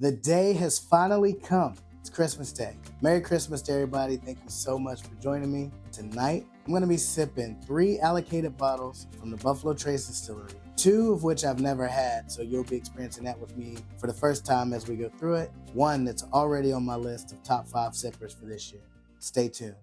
The day has finally come. It's Christmas Day. Merry Christmas to everybody. Thank you so much for joining me. Tonight, I'm going to be sipping 3 allocated bottles from the Buffalo Trace Distillery, 2 of which I've never had, so you'll be experiencing that with me for the first time as we go through it. 1 that's already on my list of top 5 sippers for this year. Stay tuned.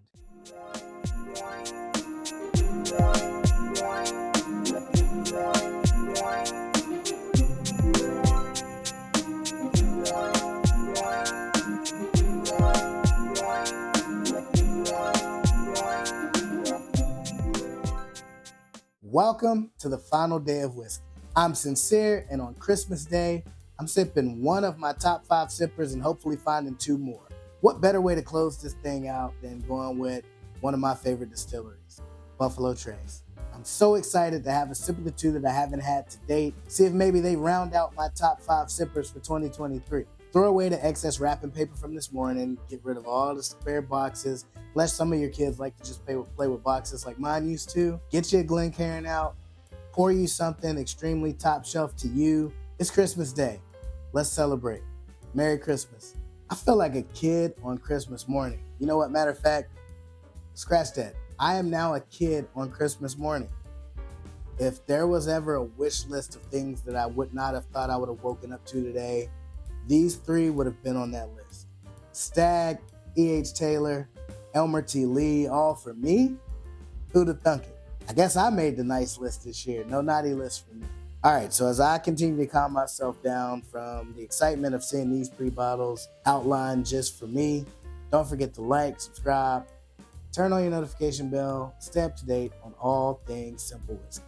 Welcome to the final day of whiskey. I'm Cyncere, and on Christmas Day, I'm sipping 1 of my top 5 sippers and hopefully finding 2 more. What better way to close this thing out than going with one of my favorite distilleries, Buffalo Trace. I'm so excited to have a sip of the 2 that I haven't had to date, see if maybe they round out my top 5 sippers for 2023. Throw away the excess wrapping paper from this morning, get rid of all the spare boxes, unless some of your kids like to just play with boxes like mine used to. Get you a Glencairn out, pour you something extremely top shelf to you. It's Christmas Day. Let's celebrate. Merry Christmas. I feel like a kid on Christmas morning. You know what? Matter of fact, scratch that. I am now a kid on Christmas morning. If there was ever a wish list of things that I would not have thought I would have woken up to today, these 3 would have been on that list. Stag, E.H. Taylor, Elmer T. Lee, all for me? Who'd have thunk it? I guess I made the nice list this year. No naughty list for me. All right, so as I continue to calm myself down from the excitement of seeing these 3 bottles outlined just for me, don't forget to like, subscribe, turn on your notification bell, stay up to date on all things Cynple whiskey.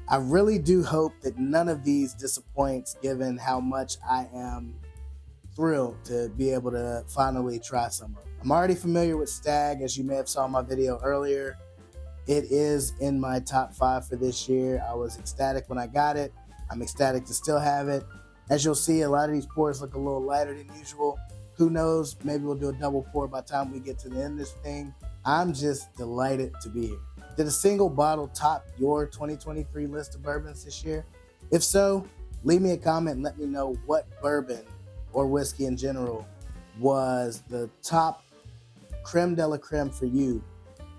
I really do hope that none of these disappoints, given how much I am thrilled to be able to finally try some of them. I'm already familiar with Stag, as you may have saw in my video earlier. It is in my top 5 for this year. I was ecstatic when I got it. I'm ecstatic to still have it. As you'll see, a lot of these pours look a little lighter than usual. Who knows? Maybe we'll do a double pour by the time we get to the end of this thing. I'm just delighted to be here. Did a single bottle top your 2023 list of bourbons this year? If so, leave me a comment and let me know what bourbon or whiskey in general was the top creme de la creme for you,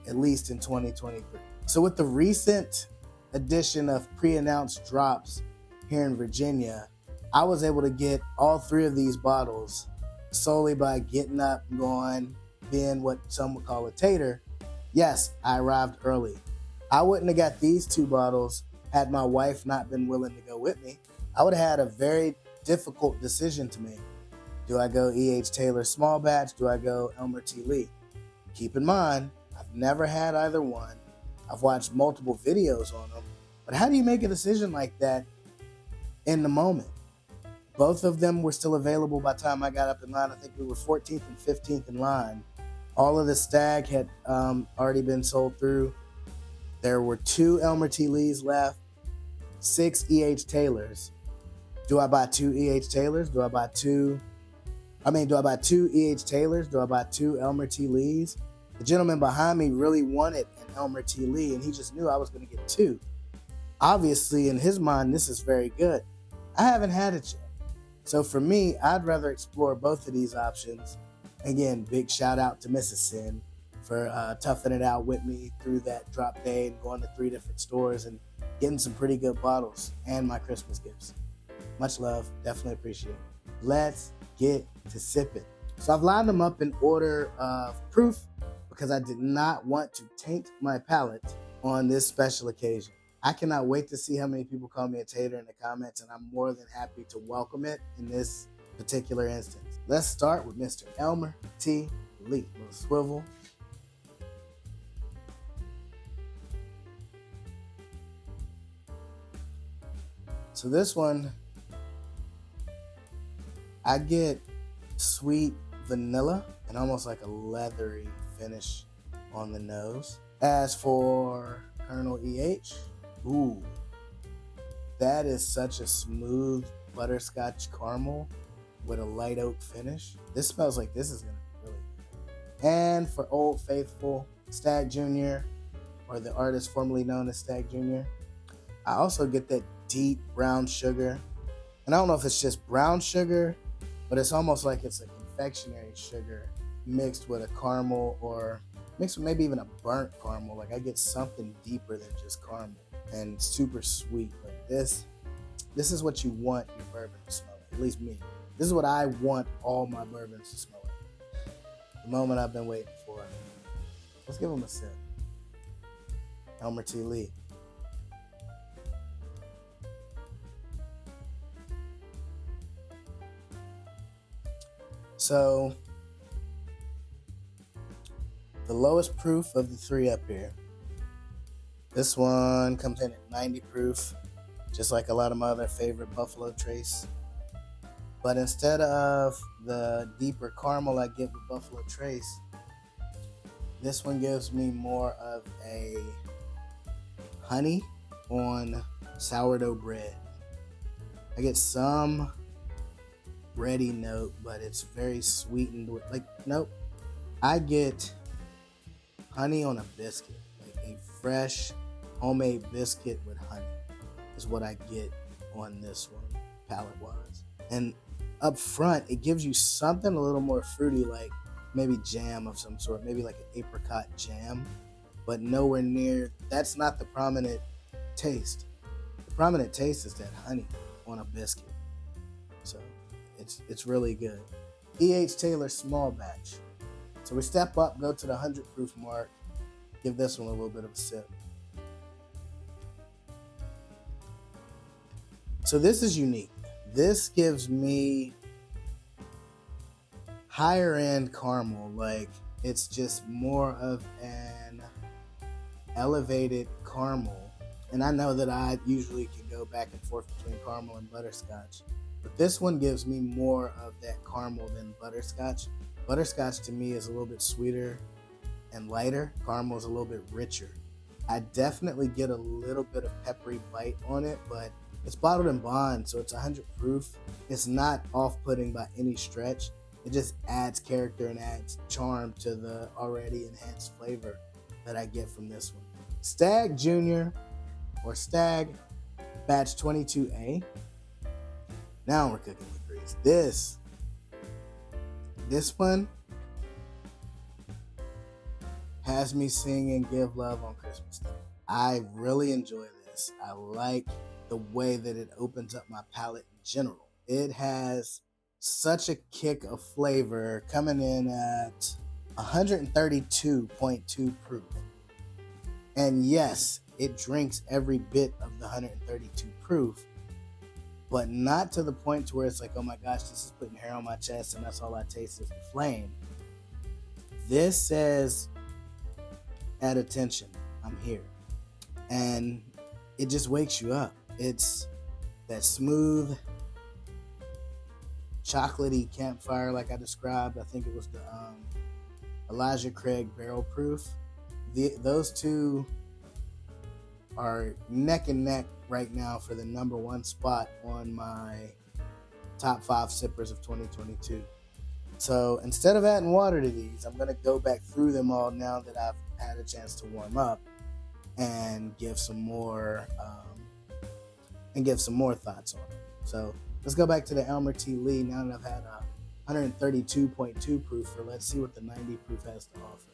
at least in 2023. So with the recent addition of pre-announced drops here in Virginia, I was able to get all 3 of these bottles solely by getting up and going, being what some would call a tater. Yes, I arrived early. I wouldn't have got these 2 bottles had my wife not been willing to go with me. I would have had a very difficult decision to make. Do I go E.H. Taylor small batch? Do I go Elmer T. Lee? Keep in mind, I've never had either one. I've watched multiple videos on them. But how do you make a decision like that in the moment? Both of them were still available by the time I got up in line. I think we were 14th and 15th in line. All of the Stag had already been sold through. There were 2 Elmer T. Lees left, 6 E.H. Taylors. Do I buy 2 E.H. Taylors? Do I buy 2 E.H. Taylors? Do I buy 2 Elmer T. Lees? The gentleman behind me really wanted an Elmer T. Lee, and he just knew I was going to get 2. Obviously, in his mind, this is very good. I haven't had it yet. So for me, I'd rather explore both of these options. Again, big shout out to Mrs. Sin for toughing it out with me through that drop day and going to 3 different stores and getting some pretty good bottles and my Christmas gifts. Much love. Definitely appreciate it. Let's get to sipping. So I've lined them up in order of proof because I did not want to taint my palate on this special occasion. I cannot wait to see how many people call me a tater in the comments, and I'm more than happy to welcome it in this particular instance. Let's start with Mr. Elmer T. Lee. A little swivel. So this one, I get sweet vanilla and almost like a leathery finish on the nose. As for Colonel E.H., ooh, that is such a smooth butterscotch caramel with a light oak finish. This smells like this is going to be really good. And for Old Faithful, Stag Jr., or the artist formerly known as Stag Jr., I also get that deep brown sugar. And I don't know if it's just brown sugar but it's almost like it's a confectionery sugar mixed with a caramel, or mixed with maybe even a burnt caramel. Like I get something deeper than just caramel, and super sweet. Like this is what you want your bourbon to smell like. At least me. This is what I want all my bourbons to smell like. The moment I've been waiting for. Let's give them a sip. Elmer T. Lee. So, the lowest proof of the three up here. This one comes in at 90 proof, just like a lot of my other favorite Buffalo Trace. But instead of the deeper caramel I get with Buffalo Trace, this one gives me more of a honey on sourdough bread. I get some bready note, but it's very sweetened with, like, nope. I get honey on a biscuit, like a fresh homemade biscuit with honey is what I get on this one, palate wise. And up front, it gives you something a little more fruity, like maybe jam of some sort, maybe like an apricot jam, but nowhere near. That's not the prominent taste. The prominent taste is that honey on a biscuit. So it's really good. E.H. Taylor small batch. So we step up, go to the 100 proof mark, give this one a little bit of a sip. So this is unique. This gives me higher end caramel. Like it's just more of an elevated caramel. And I know that I usually can go back and forth between caramel and butterscotch, but this one gives me more of that caramel than butterscotch. Butterscotch to me is a little bit sweeter and lighter. Caramel is a little bit richer. I definitely get a little bit of peppery bite on it, but it's bottled in bond, so it's 100 proof. It's not off-putting by any stretch. It just adds character and adds charm to the already enhanced flavor that I get from this one. Stag Junior or Stag Batch 22A. Now we're cooking with grease. This one has me singing Give Love on Christmas Day. I really enjoy this. I like the way that it opens up my palate in general. It has such a kick of flavor, coming in at 132.2 proof. And yes, it drinks every bit of the 132 proof, but not to the point to where it's like, oh my gosh, this is putting hair on my chest and that's all I taste is the flame. This says, add attention, I'm here. And it just wakes you up. It's that smooth, chocolatey campfire like I described. I think it was the Elijah Craig Barrel Proof. Those two are neck and neck right now for the number one spot on my top 5 sippers of 2022. So instead of adding water to these, I'm going to go back through them all now that I've had a chance to warm up and give some more thoughts on it. So let's go back to the Elmer T. Lee now that I've had a 132.2 proof. Let's see what the 90 proof has to offer.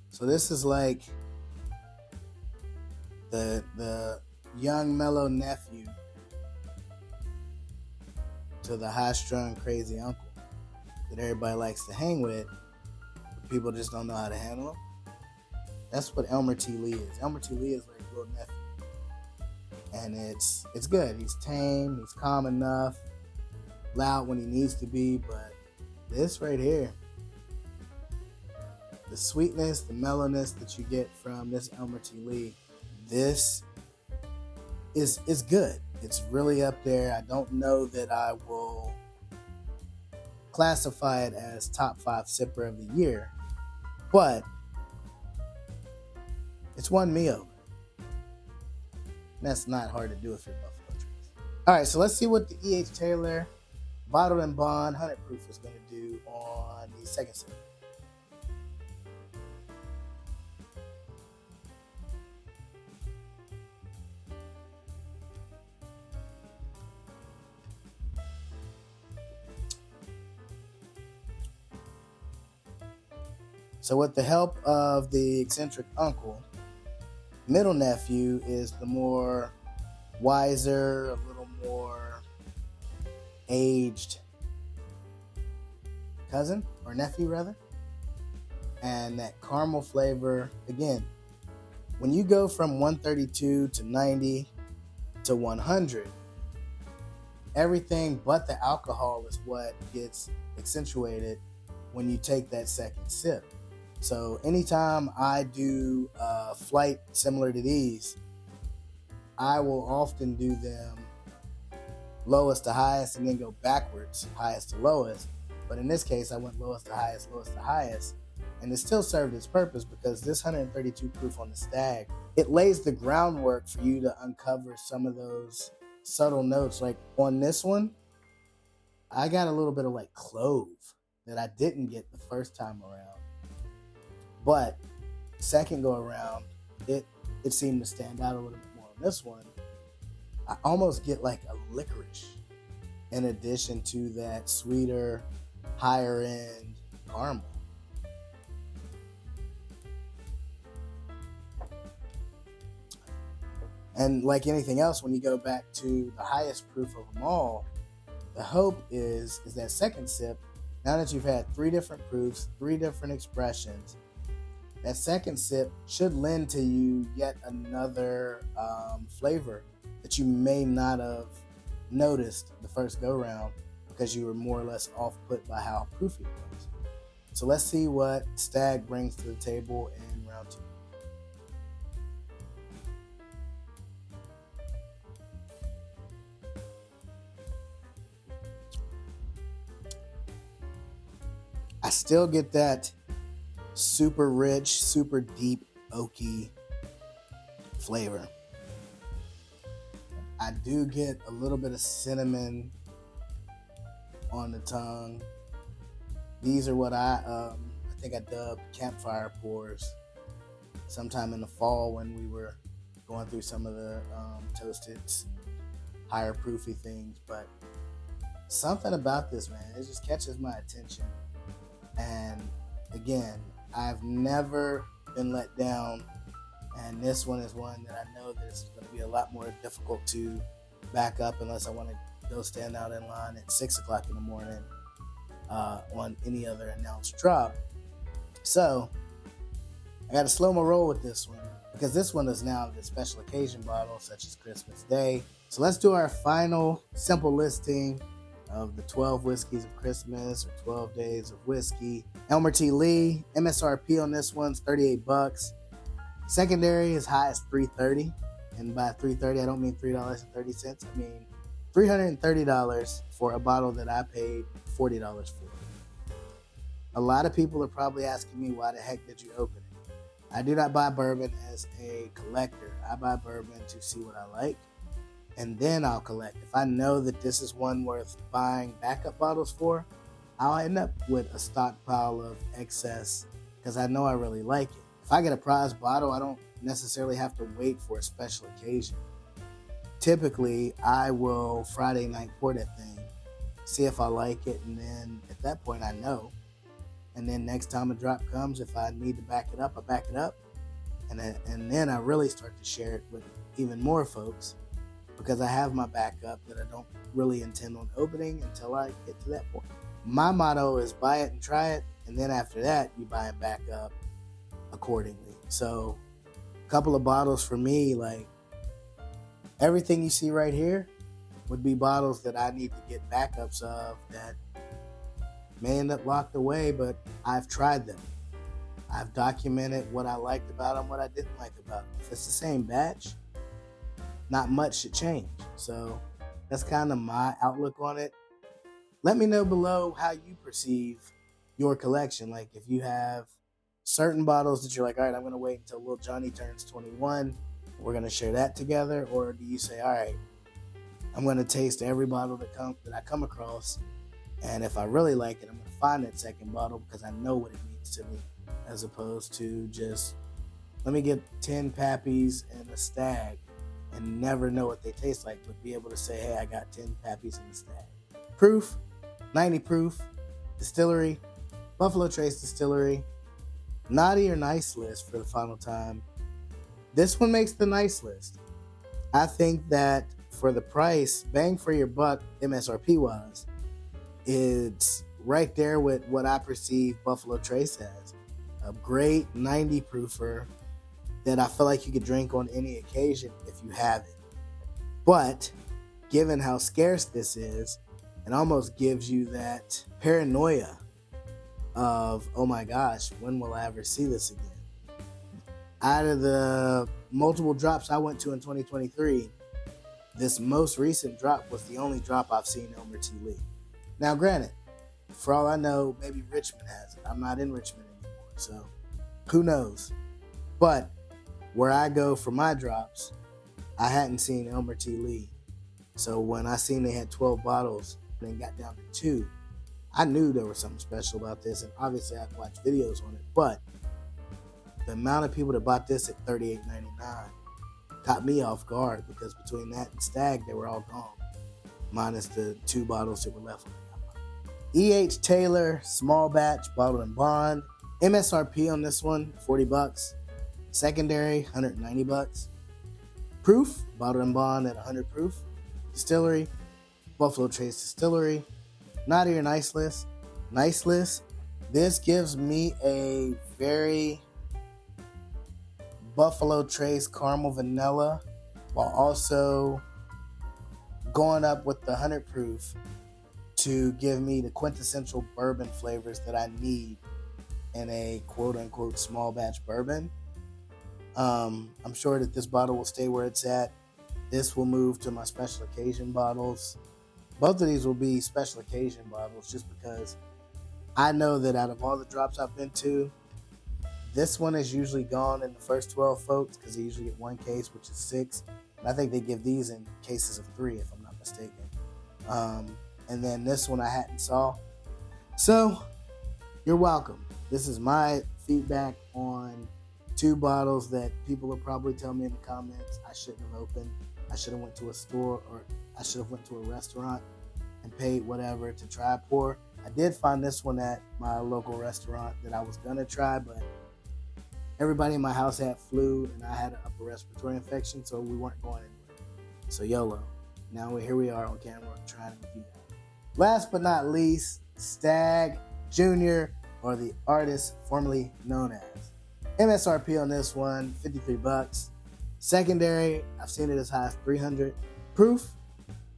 So this is like the young mellow nephew to the high-strung crazy uncle that everybody likes to hang with, but people just don't know how to handle him. That's what Elmer T. Lee is. Elmer T. Lee is like a little nephew, and it's good. He's tame. He's calm enough, loud when he needs to be. But this right here, the sweetness, the mellowness that you get from this Elmer T. Lee, this is good. It's really up there. I don't know that I will classify it as top 5 sipper of the year, but it's won me over. And that's not hard to do if you're Buffalo Trace. All right, so let's see what the E.H. Taylor bottled and bond 100 proof is going to do on the second sip. So with the help of the eccentric uncle, middle nephew is the more wiser, a little more aged cousin, or nephew rather. And that caramel flavor, again, when you go from 132 to 90 to 100, everything but the alcohol is what gets accentuated when you take that second sip. So anytime I do a flight similar to these, I will often do them lowest to highest and then go backwards, highest to lowest. But in this case, I went lowest to highest, and it still served its purpose because this 132 proof on the Stag, it lays the groundwork for you to uncover some of those subtle notes. Like on this one, I got a little bit of like clove that I didn't get the first time around. But second go around, it seemed to stand out a little bit more on this one. I almost get like a licorice in addition to that sweeter, higher end caramel. And like anything else, when you go back to the highest proof of them all, the hope is that second sip, now that you've had 3 different proofs, 3 different expressions, that second sip should lend to you yet another flavor that you may not have noticed the first go round because you were more or less off put by how proofy it was. So let's see what Stag brings to the table in round 2. I still get that super rich, super deep, oaky flavor. I do get a little bit of cinnamon on the tongue. These are what I think I dubbed campfire pours sometime in the fall when we were going through some of the toasted, higher proofy things. But something about this, man, it just catches my attention. And again, I've never been let down, and this one is one that I know that it's going to be a lot more difficult to back up unless I want to go stand out in line at 6 o'clock in the morning on any other announced drop. So I got to slow my roll with this one because this one is now the special occasion bottle, such as Christmas Day. So let's do our final Cynple listing of the 12 whiskeys of Christmas, or 12 days of whiskey. Elmer T. Lee, MSRP on this one's $38. Secondary is high as $3.30, and by $3.30 I don't mean $3.30. I mean $330 for a bottle that I paid $40 for. A lot of people are probably asking me, why the heck did you open it? I do not buy bourbon as a collector. I buy bourbon to see what I like, and then I'll collect. If I know that this is one worth buying backup bottles for, I'll end up with a stockpile of excess because I know I really like it. If I get a prize bottle, I don't necessarily have to wait for a special occasion. Typically, I will Friday night pour that thing, see if I like it, and then at that point I know. And then next time a drop comes, if I need to back it up, I back it up. And then I really start to share it with even more folks, because I have my backup that I don't really intend on opening until I get to that point. My motto is buy it and try it, and then after that, you buy it back up accordingly. So a couple of bottles for me, like everything you see right here would be bottles that I need to get backups of that may end up locked away, but I've tried them. I've documented what I liked about them, what I didn't like about them. If it's the same batch, not much should change. So that's kind of my outlook on it. Let me know below how you perceive your collection. Like if you have certain bottles that you're like, all right, I'm going to wait until little Johnny turns 21. We're going to share that together. Or do you say, all right, I'm going to taste every bottle that I come across And if I really like it, I'm going to find that second bottle because I know what it means to me, as opposed to just, let me get 10 Pappies and a Stag and never know what they taste like, but be able to say, hey, I got 10 Pappies and a Stag. Proof, 90 proof, distillery, Buffalo Trace Distillery, naughty or nice list for the final time. This one makes the nice list. I think that for the price, bang for your buck, MSRP wise, it's right there with what I perceive Buffalo Trace as. A great 90 proofer that I feel like you could drink on any occasion if you have it. But given how scarce this is, it almost gives you that paranoia of, oh my gosh, when will I ever see this again? Out of the multiple drops I went to in 2023, this most recent drop was the only drop I've seen Elmer T. Lee. Now, granted, for all I know, maybe Richmond has it. I'm not in Richmond anymore, so who knows? But where I go for my drops, I hadn't seen Elmer T. Lee. So when I seen they had 12 bottles and got down to 2, I knew there was something special about this, and obviously I'd watched videos on it, but the amount of people that bought this at $38.99 caught me off guard, because between that and Stag, they were all gone, minus the 2 bottles that were left on the E.H. Taylor, small batch, bottled in bond. MSRP on this one, $40. Secondary, $190. Proof, bottled in bond at 100 proof. Distillery, Buffalo Trace Distillery. Naughty or nice list. Nice list. This gives me a very Buffalo Trace caramel vanilla, while also going up with the 100 proof to give me the quintessential bourbon flavors that I need in a quote-unquote small batch bourbon. I'm sure that this bottle will stay where it's at. This will move to my special occasion bottles. Both of these will be special occasion bottles, just because I know that out of all the drops I've been to, this one is usually gone in the first 12 folks, because they usually get 1 case, which is 6. And I think they give these in cases of 3, if I'm not mistaken. And then this one I hadn't saw. So, you're welcome. This is my feedback on 2 bottles that people will probably tell me in the comments I shouldn't have opened. I should have went to a store, or I should have went to a restaurant and paid whatever to try a pour. I did find this one at my local restaurant that I was going to try, but everybody in my house had flu and I had an upper respiratory infection, so we weren't going anywhere. So YOLO. Now here we are on camera trying to review that. Last but not least, Stag Jr., or the artist formerly known as. MSRP on this one, $53. Secondary, I've seen it as high as 300. Proof,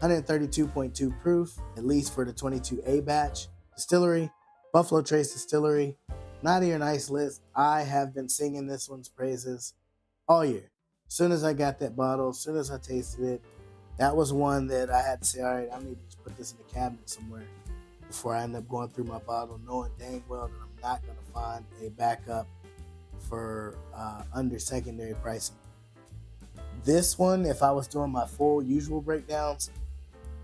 132.2 proof, at least for the 22A batch. Distillery, Buffalo Trace Distillery. Naughty or nice list. I have been singing this one's praises all year. As soon as I got that bottle, as soon as I tasted it, that was one that I had to say, all right, I need to just put this in the cabinet somewhere before I end up going through my bottle, knowing dang well that I'm not going to find a backup for under secondary pricing. This one, if I was doing my full usual breakdowns,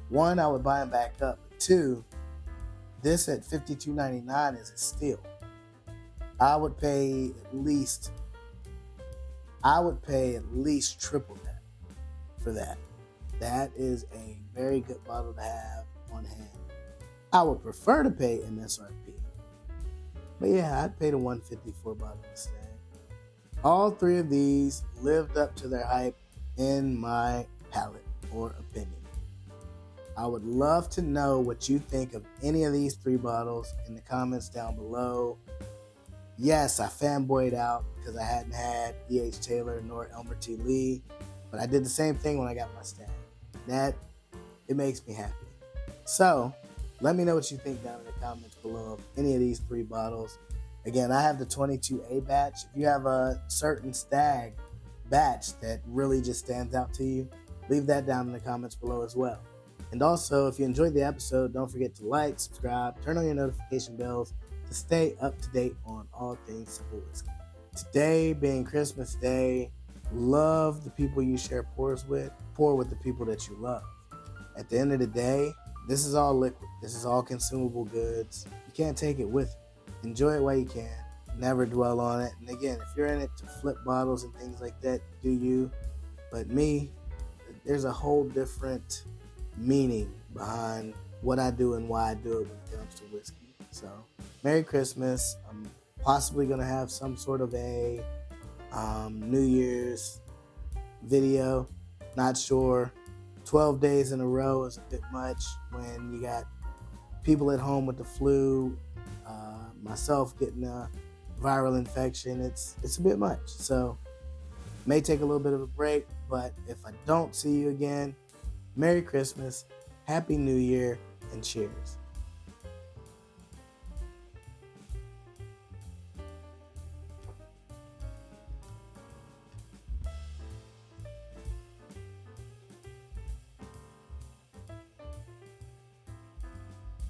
1, I would buy them back up. But 2, this at $52.99 is a steal. I would pay at least triple that for that. That is a very good bottle to have on hand. I would prefer to pay MSRP. But yeah, I'd pay the $154 bottle instead. All 3 of these lived up to their hype in my palate or opinion. I would love to know what you think of any of these 3 bottles in the comments down below. Yes, I fanboyed out because I hadn't had E.H. Taylor nor Elmer T. Lee, but I did the same thing when I got my Stag. It makes me happy. So, let me know what you think down in the comments below of any of these 3 bottles. Again, I have the 22A batch. If you have a certain Stag batch that really just stands out to you, leave that down in the comments below as well. And also, if you enjoyed the episode, don't forget to like, subscribe, turn on your notification bells to stay up to date on all things Cynple whiskey. Today being Christmas Day, love the people you share pours with. Pour with the people that you love. At the end of the day, This is all liquid. This is all consumable goods. You can't take it with you. Enjoy it while you can. Never dwell on it. And again, if you're in it to flip bottles and things like that, do you. But me, there's a whole different meaning behind what I do and why I do it when it comes to whiskey. So, Merry Christmas. I'm possibly going to have some sort of a New Year's video. Not sure. 12 days in a row is a bit much when you got people at home with the flu, myself getting a viral infection. It's a bit much. So, may take a little bit of a break, but if I don't see you again, Merry Christmas, Happy New Year, and cheers.